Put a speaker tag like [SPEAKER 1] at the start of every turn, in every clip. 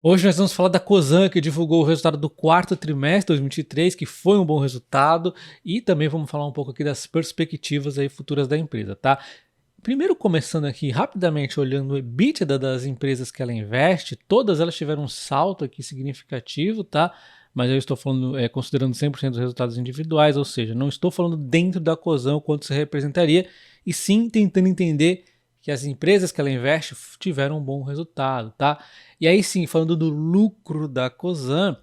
[SPEAKER 1] Hoje nós vamos falar da Cosan, que divulgou o resultado do quarto trimestre de 2023, que foi um bom resultado, e também vamos falar um pouco aqui das perspectivas aí futuras da empresa, tá? Primeiro começando aqui rapidamente olhando o EBITDA das empresas que ela investe, todas elas tiveram um salto aqui significativo, tá? Mas eu estou falando, considerando 100% dos resultados individuais, ou seja, não estou falando dentro da Cosan o quanto isso representaria, e sim tentando entender que as empresas que ela investe tiveram um bom resultado, tá? E aí sim, falando do lucro da Cosan,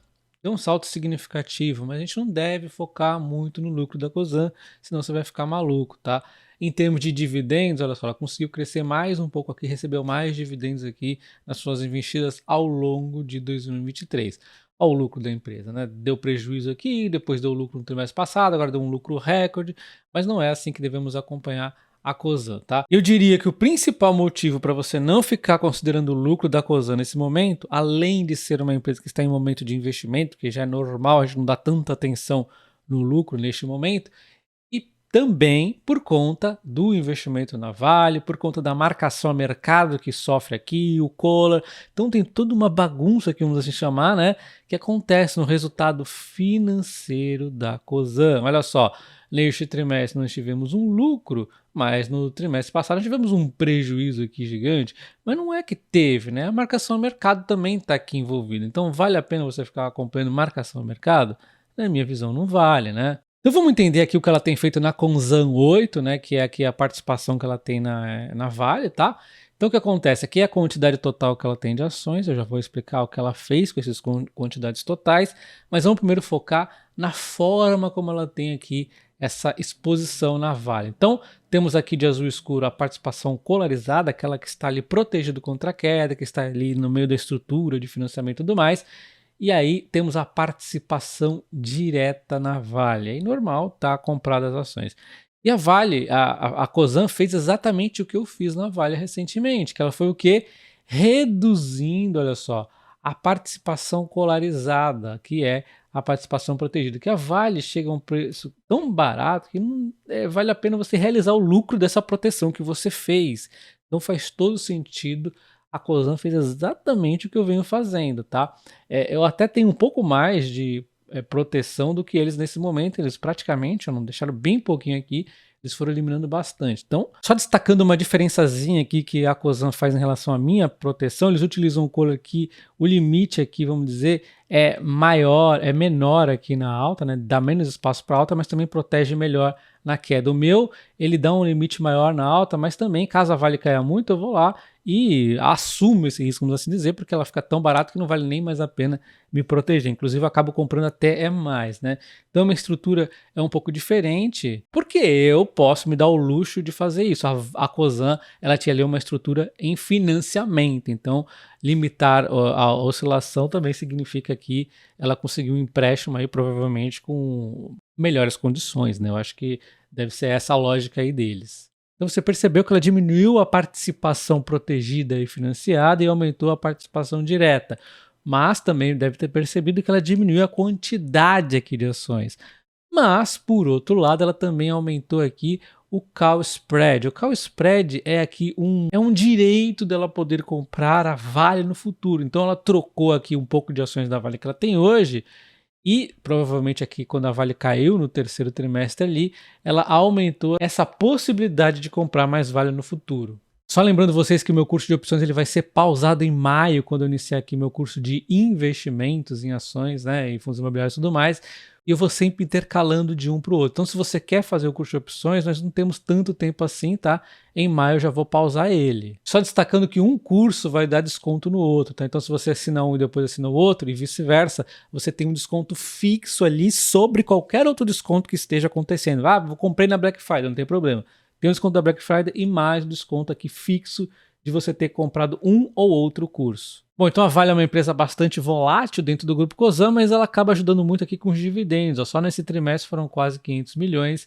[SPEAKER 1] deu um salto significativo, mas a gente não deve focar muito no lucro da Cosan, senão você vai ficar maluco, tá? Em termos de dividendos, olha só, ela conseguiu crescer mais um pouco aqui, recebeu mais dividendos aqui nas suas investidas ao longo de 2023. Olha o lucro da empresa, né? Deu prejuízo aqui, depois deu lucro no trimestre passado, agora deu um lucro recorde, mas não é assim que devemos acompanhar a Cosan, tá? Eu diria que o principal motivo para você não ficar considerando o lucro da Cosan nesse momento, além de ser uma empresa que está em momento de investimento, que já é normal, a gente não dá tanta atenção no lucro neste momento, e também por conta do investimento na Vale, por conta da marcação a mercado que sofre aqui, o Collor. Então tem toda uma bagunça que vamos assim chamar, né? Que acontece no resultado financeiro da Cosan. Olha só, neste trimestre nós tivemos um lucro, mas no trimestre passado nós tivemos um prejuízo aqui gigante. Mas não é que teve, né? A marcação a mercado também está aqui envolvida. Então vale a pena você ficar acompanhando marcação a mercado? Na minha visão, não vale, né? Então vamos entender aqui o que ela tem feito na Consan 8, né, que é aqui a participação que ela tem na Vale, tá? Então o que acontece? Aqui é a quantidade total que ela tem de ações, eu já vou explicar o que ela fez com essas quantidades totais, mas vamos primeiro focar na forma como ela tem aqui essa exposição na Vale. Então temos aqui de azul escuro a participação colarizada, aquela que está ali protegida contra a queda, que está ali no meio da estrutura de financiamento e tudo mais. E aí temos a participação direta na Vale. Aí normal, tá comprada as ações. E a Vale, a Cosan fez exatamente o que eu fiz na Vale recentemente, que ela foi o quê? Reduzindo, olha só, a participação colarizada, que é a participação protegida. Que a Vale chega a um preço tão barato que não vale a pena você realizar o lucro dessa proteção que você fez. Então faz todo sentido. A Cosan fez exatamente o que eu venho fazendo, tá? Eu até tenho um pouco mais de proteção do que eles nesse momento. Eles praticamente, não deixaram bem pouquinho aqui, eles foram eliminando bastante. Então, só destacando uma diferençazinha aqui que a Cosan faz em relação à minha proteção, eles utilizam um color aqui, o limite aqui, vamos dizer, é maior, é menor aqui na alta, né? Dá menos espaço para alta, mas também protege melhor na queda. O meu, ele dá um limite maior na alta, mas também, caso a Vale caia muito, eu vou lá e assumo esse risco, vamos assim dizer, porque ela fica tão barata que não vale nem mais a pena me proteger. Inclusive, eu acabo comprando até mais, né? Então, a minha estrutura é um pouco diferente, porque eu posso me dar o luxo de fazer isso. A Cosan, ela tinha ali uma estrutura em financiamento, então limitar a oscilação também significa que ela conseguiu um empréstimo aí, provavelmente com melhores condições, né? Eu acho que deve ser essa a lógica aí deles. Então você percebeu que ela diminuiu a participação protegida e financiada e aumentou a participação direta. Mas também deve ter percebido que ela diminuiu a quantidade aqui de ações. Mas, por outro lado, ela também aumentou aqui o call spread. O call spread é aqui um direito dela poder comprar a Vale no futuro. Então ela trocou aqui um pouco de ações da Vale que ela tem hoje e provavelmente aqui quando a Vale caiu no terceiro trimestre ali, ela aumentou essa possibilidade de comprar mais Vale no futuro. Só lembrando vocês que o meu curso de opções ele vai ser pausado em maio, quando eu iniciar aqui meu curso de investimentos em ações, né, em fundos imobiliários e tudo mais, e eu vou sempre intercalando de um para o outro. Então se você quer fazer o curso de opções, nós não temos tanto tempo assim, tá? Em maio eu já vou pausar ele. Só destacando que um curso vai dar desconto no outro, tá? Então se você assina um e depois assina o outro e vice-versa, você tem um desconto fixo ali sobre qualquer outro desconto que esteja acontecendo. Ah, eu comprei na Black Friday, não tem problema. Tem o desconto da Black Friday e mais o desconto aqui fixo de você ter comprado um ou outro curso. Bom, então a Vale é uma empresa bastante volátil dentro do grupo Cosan, mas ela acaba ajudando muito aqui com os dividendos. Só nesse trimestre foram quase 500 milhões.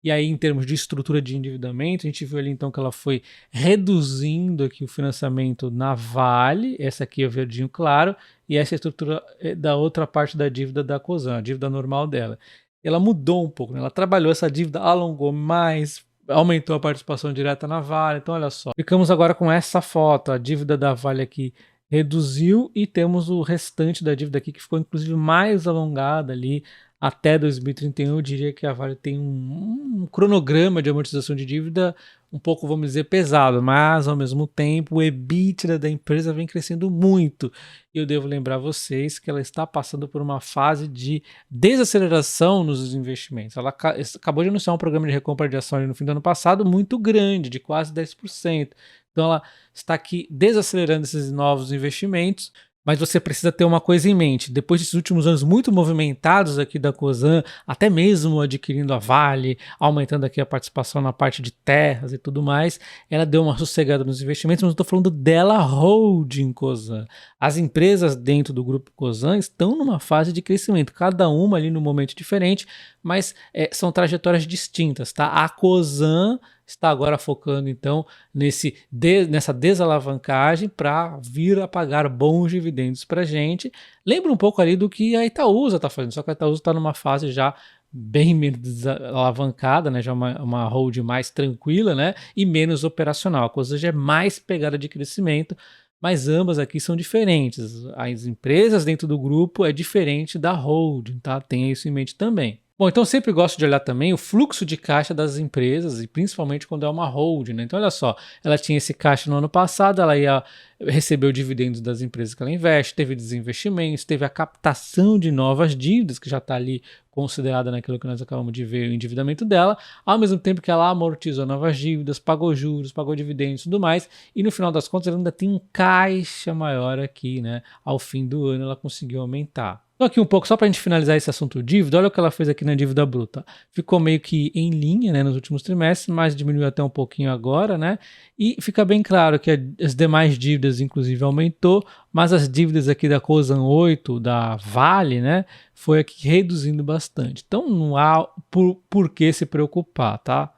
[SPEAKER 1] E aí, em termos de estrutura de endividamento, a gente viu ali então que ela foi reduzindo aqui o financiamento na Vale, essa aqui é o verdinho claro, e essa é a estrutura da outra parte da dívida da Cosan, a dívida normal dela. Ela mudou um pouco, né? Ela trabalhou essa dívida, alongou mais, aumentou a participação direta na Vale. Então olha só, ficamos agora com essa foto, a dívida da Vale aqui reduziu e temos o restante da dívida aqui que ficou inclusive mais alongada ali até 2031. Eu diria que a Vale tem um cronograma de amortização de dívida um pouco, vamos dizer, pesado, mas ao mesmo tempo o EBITDA da empresa vem crescendo muito. E eu devo lembrar vocês que ela está passando por uma fase de desaceleração nos investimentos. Ela acabou de anunciar um programa de recompra de ações no fim do ano passado muito grande, de quase 10%. Então ela está aqui desacelerando esses novos investimentos, mas você precisa ter uma coisa em mente. Depois desses últimos anos muito movimentados aqui da Cosan, até mesmo adquirindo a Vale, aumentando aqui a participação na parte de terras e tudo mais, ela deu uma sossegada nos investimentos, mas eu estou falando dela holding Cosan. As empresas dentro do grupo Cosan estão numa fase de crescimento, cada uma ali num momento diferente, mas são trajetórias distintas, tá? A Cosan está agora focando então nessa desalavancagem para vir a pagar bons dividendos para a gente. Lembra um pouco ali do que a Itaúsa está fazendo, só que a Itaúsa está numa fase já bem menos desalavancada, né? Já uma hold mais tranquila, né? E menos operacional. A coisa já é mais pegada de crescimento, mas ambas aqui são diferentes. As empresas dentro do grupo é diferente da holding, tá? Tenha isso em mente também. Bom, então eu sempre gosto de olhar também o fluxo de caixa das empresas, e principalmente quando é uma holding, né? Então olha só, ela tinha esse caixa no ano passado, ela ia receber dividendos das empresas que ela investe, teve desinvestimentos, teve a captação de novas dívidas, que já está ali considerada naquilo que nós acabamos de ver, o endividamento dela, ao mesmo tempo que ela amortizou novas dívidas, pagou juros, pagou dividendos e tudo mais, e no final das contas ela ainda tem um caixa maior aqui, né? Ao fim do ano ela conseguiu aumentar. Então aqui um pouco, só para a gente finalizar esse assunto dívida, olha o que ela fez aqui na dívida bruta. Ficou meio que em linha, né, nos últimos trimestres, mas diminuiu até um pouquinho agora, né? E fica bem claro que as demais dívidas, inclusive, aumentou, mas as dívidas aqui da Cosan 8, da Vale, né, foi aqui reduzindo bastante. Então não há por que se preocupar, tá?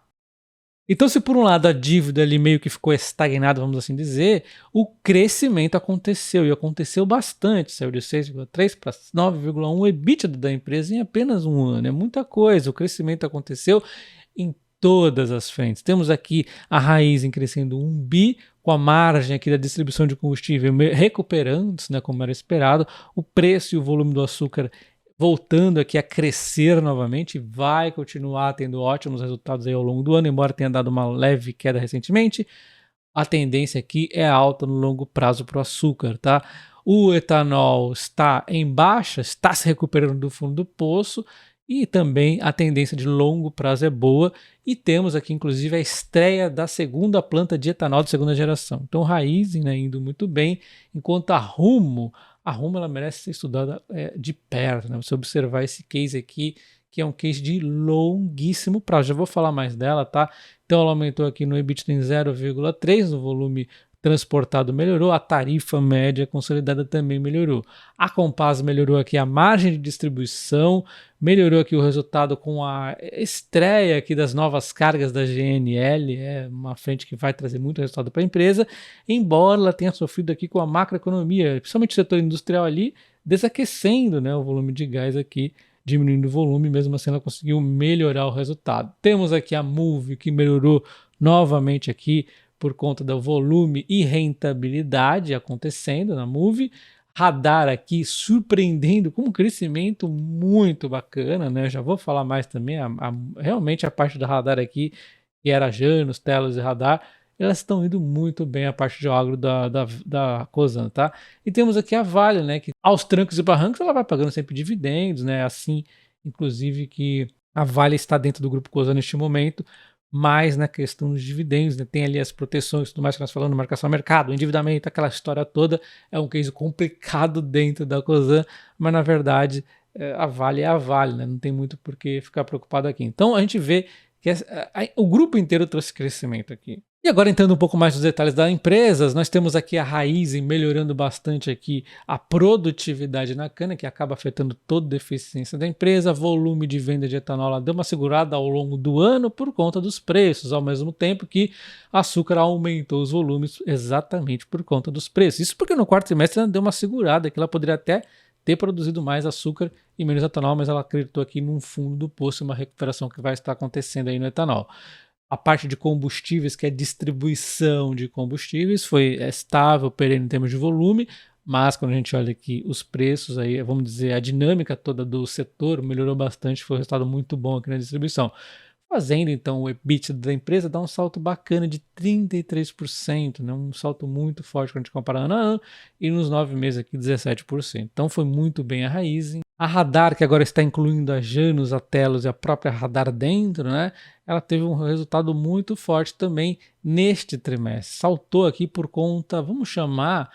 [SPEAKER 1] Então, se por um lado a dívida ali meio que ficou estagnada, vamos assim dizer, o crescimento aconteceu, e aconteceu bastante, saiu de 6,3 para 9,1 EBITDA da empresa em apenas um ano, é muita coisa, o crescimento aconteceu em todas as frentes. Temos aqui a Raízen crescendo 1 bi, com a margem aqui da distribuição de combustível recuperando-se, né, como era esperado, o preço e o volume do açúcar voltando aqui a crescer novamente, vai continuar tendo ótimos resultados aí ao longo do ano, embora tenha dado uma leve queda recentemente. A tendência aqui é alta no longo prazo para o açúcar, tá? O etanol está em baixa, está se recuperando do fundo do poço, e também a tendência de longo prazo é boa, e temos aqui inclusive a estreia da segunda planta de etanol de segunda geração. Então Raízen, né, indo muito bem, enquanto a Rumo ela merece ser estudada de perto, né? Você observar esse case aqui, que é um case de longuíssimo prazo. Já vou falar mais dela, tá? Então ela aumentou aqui no EBITDA em 0,3, no volume transportado melhorou, a tarifa média consolidada também melhorou. A Compass melhorou aqui a margem de distribuição, melhorou aqui o resultado com a estreia aqui das novas cargas da GNL, é uma frente que vai trazer muito resultado para a empresa, embora ela tenha sofrido aqui com a macroeconomia, principalmente o setor industrial ali, desaquecendo, né, o volume de gás aqui, diminuindo o volume, mesmo assim ela conseguiu melhorar o resultado. Temos aqui a Moove, que melhorou novamente aqui, por conta do volume e rentabilidade acontecendo na Moove. Radar aqui surpreendendo com um crescimento muito bacana, né? Eu já vou falar mais também, realmente a parte da Radar aqui, que era Janus, Telos e Radar, elas estão indo muito bem a parte de agro da Cosan, tá? E temos aqui a Vale, né? Que aos trancos e barrancos ela vai pagando sempre dividendos, né? Assim, inclusive que a Vale está dentro do grupo Cosan neste momento, mais na questão dos dividendos, né? Tem ali as proteções e tudo mais que nós falamos, marcação a mercado, endividamento, aquela história toda, é um case complicado dentro da Cosan, mas na verdade a Vale é a Vale, né? Não tem muito por que ficar preocupado aqui. Então a gente vê que o grupo inteiro trouxe crescimento aqui. E agora entrando um pouco mais nos detalhes das empresas, nós temos aqui a Raízen melhorando bastante aqui a produtividade na cana, que acaba afetando toda a eficiência da empresa, volume de venda de etanol ela deu uma segurada ao longo do ano por conta dos preços, ao mesmo tempo que açúcar aumentou os volumes exatamente por conta dos preços. Isso porque no quarto trimestre ela deu uma segurada, que ela poderia até ter produzido mais açúcar e menos etanol, mas ela acreditou aqui num fundo do poço, uma recuperação que vai estar acontecendo aí no etanol. A parte de combustíveis, que é distribuição de combustíveis, foi estável, perene em termos de volume, mas quando a gente olha aqui os preços, aí, vamos dizer, a dinâmica toda do setor melhorou bastante, foi um resultado muito bom aqui na distribuição. Fazendo então o EBITDA da empresa dá um salto bacana de 33%, né? Um salto muito forte quando a gente compara ano a ano, e nos 9 meses aqui 17%. Então foi muito bem a Raízen. A Radar, que agora está incluindo a Janus, a Telos e a própria Radar dentro, né? Ela teve um resultado muito forte também neste trimestre. Saltou aqui por conta, vamos chamar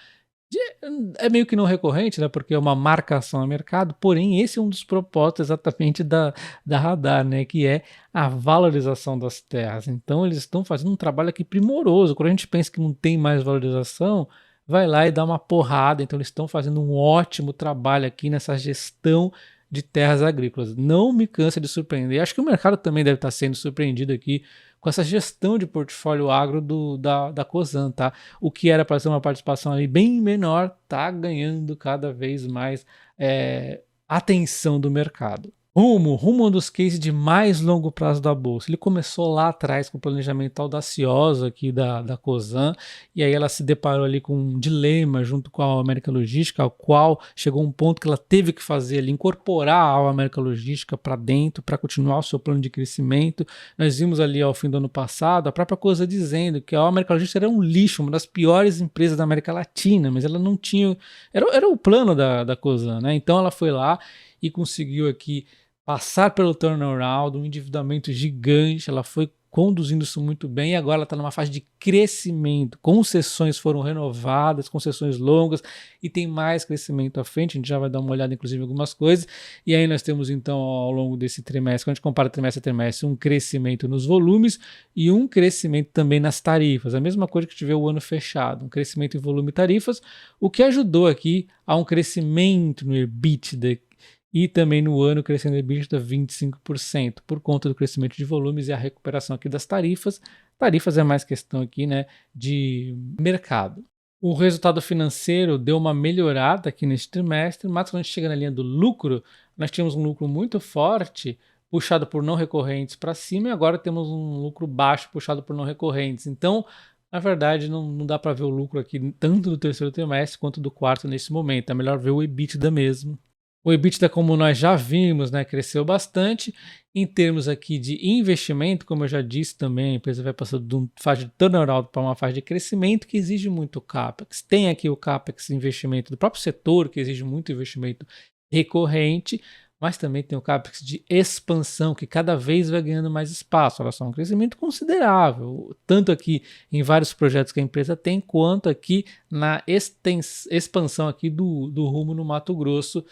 [SPEAKER 1] é meio que não recorrente, né? Porque é uma marcação a mercado, porém, esse é um dos propósitos exatamente da Radar, né? Que é a valorização das terras. Então, eles estão fazendo um trabalho aqui primoroso. Quando a gente pensa que não tem mais valorização, vai lá e dá uma porrada. Então, eles estão fazendo um ótimo trabalho aqui nessa gestão de terras agrícolas. Não me cansa de surpreender. Acho que o mercado também deve estar sendo surpreendido aqui com essa gestão de portfólio agro da Cosan, tá? O que era para ser uma participação ali bem menor, tá ganhando cada vez mais atenção do mercado. Rumo é um dos cases de mais longo prazo da Bolsa. Ele começou lá atrás com o planejamento audacioso aqui da Cosan, e aí ela se deparou ali com um dilema junto com a América Logística, ao qual chegou um ponto que ela teve que fazer ali, incorporar a América Logística para dentro, para continuar o seu plano de crescimento. Nós vimos ali ao fim do ano passado a própria Cosan dizendo que a América Logística era um lixo, uma das piores empresas da América Latina, mas ela não tinha... Era o plano da Cosan, né? Então ela foi lá e conseguiu aqui passar pelo turnaround, um endividamento gigante, ela foi conduzindo isso muito bem e agora ela está numa fase de crescimento. Concessões foram renovadas, concessões longas, e tem mais crescimento à frente. A gente já vai dar uma olhada inclusive em algumas coisas, e aí nós temos então ao longo desse trimestre, quando a gente compara trimestre a trimestre, um crescimento nos volumes e um crescimento também nas tarifas, a mesma coisa que tivemos o ano fechado, um crescimento em volume e tarifas, o que ajudou aqui a um crescimento no EBITDA, e também no ano crescendo EBITDA 25%, por conta do crescimento de volumes e a recuperação aqui das tarifas. Tarifas é mais questão aqui, né, de mercado. O resultado financeiro deu uma melhorada aqui neste trimestre, mas quando a gente chega na linha do lucro, nós tínhamos um lucro muito forte, puxado por não recorrentes para cima, e agora temos um lucro baixo, puxado por não recorrentes. Então, na verdade, não dá para ver o lucro aqui tanto do terceiro trimestre quanto do quarto nesse momento. É melhor ver o EBITDA mesmo. O EBITDA, como nós já vimos, né, cresceu bastante. Em termos aqui de investimento, como eu já disse também, a empresa vai passando de uma fase de turnaround para uma fase de crescimento que exige muito CAPEX. Tem aqui o CAPEX, investimento do próprio setor, que exige muito investimento recorrente, mas também tem o CAPEX de expansão, que cada vez vai ganhando mais espaço. Olha só, um crescimento considerável, tanto aqui em vários projetos que a empresa tem, quanto aqui na expansão aqui do Rumo no Mato Grosso.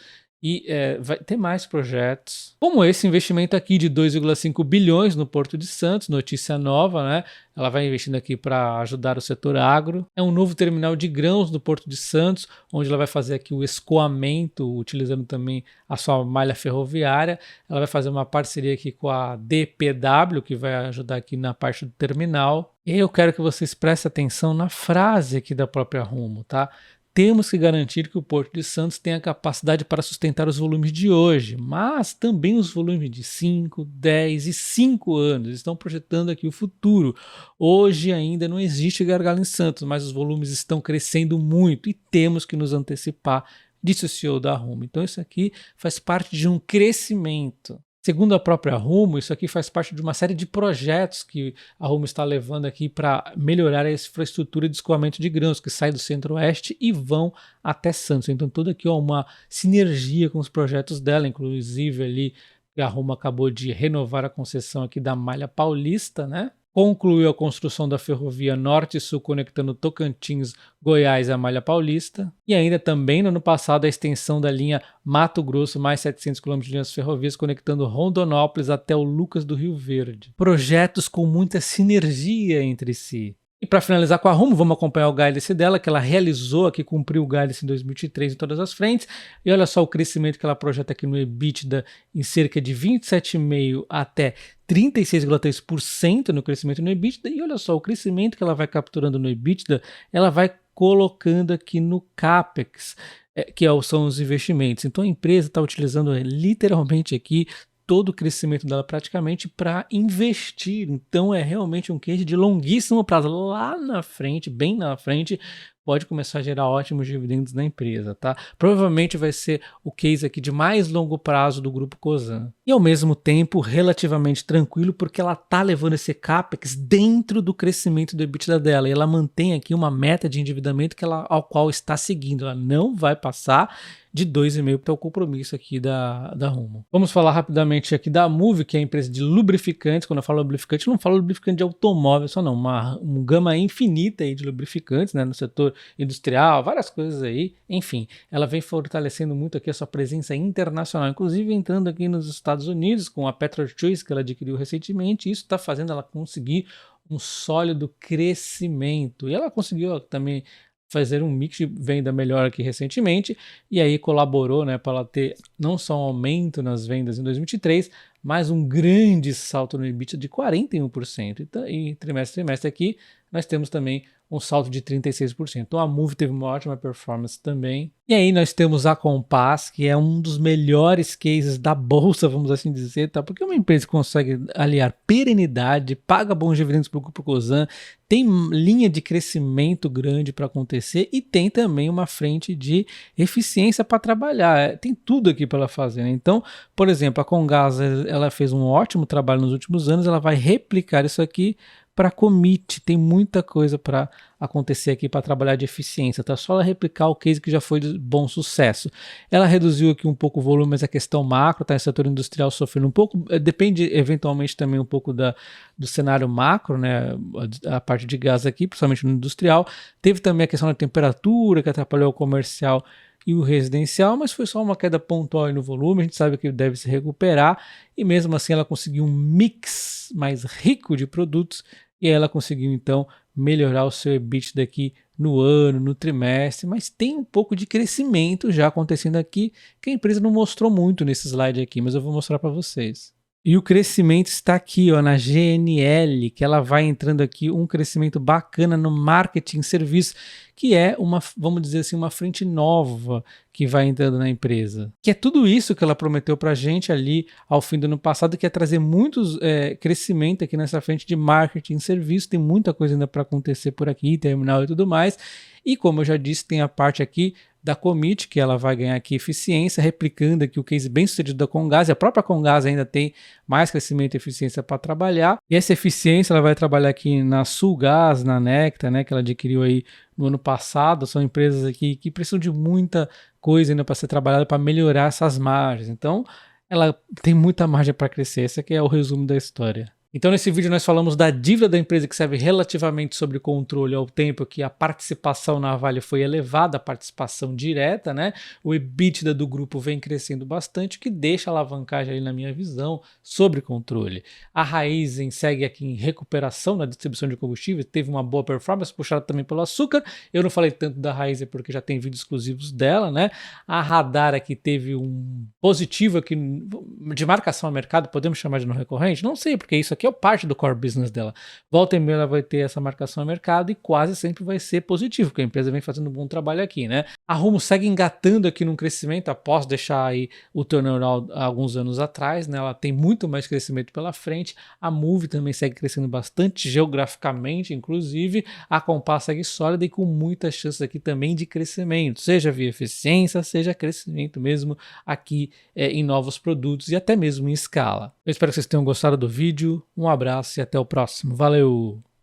[SPEAKER 1] E vai ter mais projetos, como esse investimento aqui de 2,5 bilhões no Porto de Santos, notícia nova, né? Ela vai investindo aqui para ajudar o setor agro. É um novo terminal de grãos no Porto de Santos, onde ela vai fazer aqui o escoamento, utilizando também a sua malha ferroviária. Ela vai fazer uma parceria aqui com a DPW, que vai ajudar aqui na parte do terminal. E eu quero que vocês prestem atenção na frase aqui da própria Rumo, tá? Temos que garantir que o Porto de Santos tenha capacidade para sustentar os volumes de hoje, mas também os volumes de 5, 10 e 5 anos. Estão projetando aqui o futuro. Hoje ainda não existe gargalo em Santos, mas os volumes estão crescendo muito e temos que nos antecipar, disse o CEO da Rumo. Então isso aqui faz parte de um crescimento. Segundo a própria Rumo, isso aqui faz parte de uma série de projetos que a Rumo está levando aqui para melhorar a infraestrutura de escoamento de grãos, que sai do Centro-Oeste e vão até Santos. Então, tudo aqui é uma sinergia com os projetos dela, inclusive ali a Rumo acabou de renovar a concessão aqui da Malha Paulista, né? Concluiu a construção da ferrovia Norte e Sul conectando Tocantins, Goiás e a Malha Paulista. E ainda também no ano passado a extensão da linha Mato Grosso, mais 700 km de linhas ferrovias conectando Rondonópolis até o Lucas do Rio Verde. Projetos com muita sinergia entre si. E para finalizar com a Rumo, vamos acompanhar o guidance dela, que ela realizou aqui, cumpriu o guidance em 2023 em todas as frentes. E olha só o crescimento que ela projeta aqui no EBITDA em cerca de 27,5% até 36,3% no crescimento no EBITDA. E olha só o crescimento que ela vai capturando no EBITDA, ela vai colocando aqui no CAPEX, que são os investimentos. Então a empresa está utilizando literalmente aqui todo o crescimento dela praticamente para investir. Então é realmente um case de longuíssimo prazo. Lá na frente, bem na frente, pode começar a gerar ótimos dividendos na empresa, tá? Provavelmente vai ser o case aqui de mais longo prazo do grupo Cosan. E ao mesmo tempo relativamente tranquilo, porque ela tá levando esse CAPEX dentro do crescimento do EBITDA dela, e ela mantém aqui uma meta de endividamento ao qual está seguindo. Ela não vai passar de 2,5, que é o compromisso aqui da Rumo. Vamos falar rapidamente aqui da Moove, que é a empresa de lubrificantes. Quando eu falo lubrificante, eu não falo lubrificante de automóvel só não, uma gama infinita aí de lubrificantes, né, no setor industrial, várias coisas aí. Enfim, ela vem fortalecendo muito aqui a sua presença internacional, inclusive entrando aqui nos Estados Unidos com a PetroChoice, que ela adquiriu recentemente. Isso está fazendo ela conseguir um sólido crescimento. E ela conseguiu também fazer um mix de venda melhor aqui recentemente, e aí colaborou, né, para ela ter não só um aumento nas vendas em 2023, mas um grande salto no EBITDA de 41%. Então, em trimestre a trimestre aqui, nós temos também um salto de 36%. Então a Moove teve uma ótima performance também. E aí nós temos a Compass, que é um dos melhores cases da bolsa, vamos assim dizer, tá? Porque é uma empresa que consegue aliar perenidade, paga bons dividendos para o Grupo Cosan, tem linha de crescimento grande para acontecer e tem também uma frente de eficiência para trabalhar. Tem tudo aqui para ela fazer, né? Então, por exemplo, a Comgás, ela fez um ótimo trabalho nos últimos anos, ela vai replicar isso aqui para a Commit. Tem muita coisa para acontecer aqui para trabalhar de eficiência, tá? Só ela replicar o case que já foi de bom sucesso. Ela reduziu aqui um pouco o volume, mas a questão macro, tá? O setor industrial sofrendo um pouco, depende eventualmente também um pouco do cenário macro, né? A parte de gás aqui, principalmente no industrial. Teve também a questão da temperatura, que atrapalhou o comercial e o residencial, mas foi só uma queda pontual no volume. A gente sabe que deve se recuperar, e mesmo assim ela conseguiu um mix mais rico de produtos, e ela conseguiu então melhorar o seu EBITDA aqui no ano, no trimestre, mas tem um pouco de crescimento já acontecendo aqui, que a empresa não mostrou muito nesse slide aqui, mas eu vou mostrar para vocês. E o crescimento está aqui, ó, na GNL, que ela vai entrando aqui um crescimento bacana no marketing serviço, que é uma, vamos dizer assim, uma frente nova que vai entrando na empresa. Que é tudo isso que ela prometeu para a gente ali ao fim do ano passado, que é trazer muitos crescimento aqui nessa frente de marketing serviço. Tem muita coisa ainda para acontecer por aqui, terminal e tudo mais. E como eu já disse, tem a parte aqui da Commit, que ela vai ganhar aqui eficiência, replicando aqui o case bem sucedido da Comgás, e a própria Comgás ainda tem mais crescimento e eficiência para trabalhar, e essa eficiência ela vai trabalhar aqui na Sulgás, na Nectar, né, que ela adquiriu aí no ano passado. São empresas aqui que precisam de muita coisa ainda para ser trabalhada para melhorar essas margens, então ela tem muita margem para crescer. Esse aqui é o resumo da história. Então nesse vídeo nós falamos da dívida da empresa, que serve relativamente sobre controle ao tempo que a participação na Vale foi elevada, a participação direta, né? O EBITDA do grupo vem crescendo bastante, o que deixa a alavancagem aí, na minha visão, sobre controle. A Raízen segue aqui em recuperação na distribuição de combustível, teve uma boa performance, puxada também pelo açúcar. Eu não falei tanto da Raízen porque já tem vídeos exclusivos dela, né? A Radar aqui teve um positivo aqui de marcação ao mercado, podemos chamar de não recorrente? Não sei, porque isso aqui é parte do core business dela. Volta e meia ela vai ter essa marcação ao mercado e quase sempre vai ser positivo, porque a empresa vem fazendo um bom trabalho aqui, né? A Rumo segue engatando aqui num crescimento após deixar aí o turnaround há alguns anos atrás, né? Ela tem muito mais crescimento pela frente. A Moove também segue crescendo bastante, geograficamente, inclusive. A Compass segue sólida e com muitas chances aqui também de crescimento, seja via eficiência, seja crescimento mesmo aqui em novos produtos e até mesmo em escala. Eu espero que vocês tenham gostado do vídeo. Um abraço e até o próximo. Valeu!